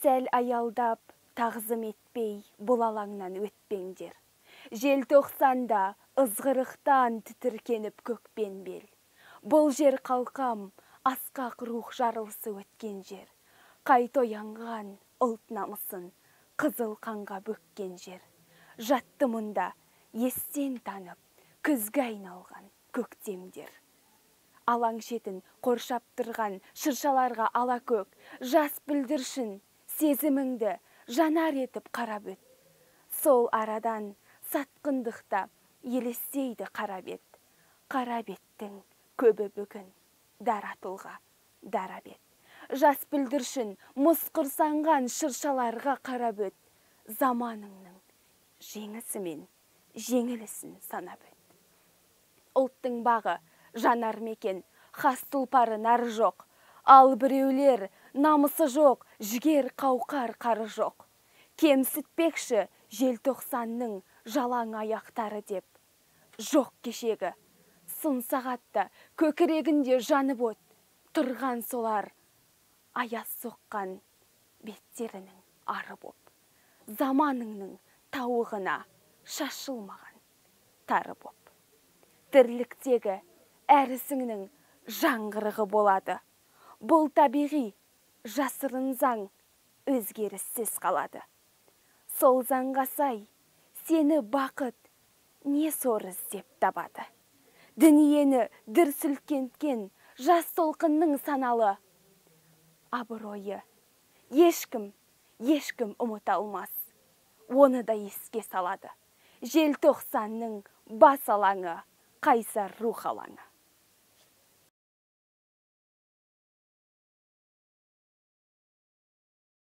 Сәл аялдап, тағзым етпей, бұл алаңнан өтпеңдер. Желтоқсанда ызғырықтан тітіркеніп көкпен бел. Бұл жер қалқам, асқақ рух жарылысы өткен жер. Қайт оянған ұлт намысын қызыл қанға бөккен жер. Жатты мұнда естен танып, күзге айналған көктемдер. Алаң шетін қоршап тұрған шыршаларға ала көк, жас бүлдіршін сезіміңді жанар етіп қарап өт. Сол арадан сатқындықта елестейді қара бет. Қара беттің көбі бүгін дара тұлға, дара бет. Жас бүлдіршін мұсқырсанған шыршаларға қарап өт. Заманыңның жеңісі мен жеңілісін санап өт. Ұлттың бағы жанар мекен, хас тұлпары нары жоқ. Ал біреулер намысы жоқ, жігер қауқар қары жоқ. Кемсітпекші желтоқсанның жалаң аяқтары деп. Жоқ кешегі, сын сағатта көкірегінде жанып от. Тұрған солар аяз соққан беттерінің ары боп. Заманыңның тауығына шашылмаған тары боп. Тірліктегі әрісіңнің жаңғырығы болады. Бұл табиғи жасырын заң өзгеріссіз қалады. Сол заңға сай сені бақыт не сор іздеп табады. Дүниені дүр сілкенткен жас толқынның саналы абыройы ешкім ұмыта алмас. Оны да еске салады. Желтоқсанның бас алаңы, қайсар рух алаңы.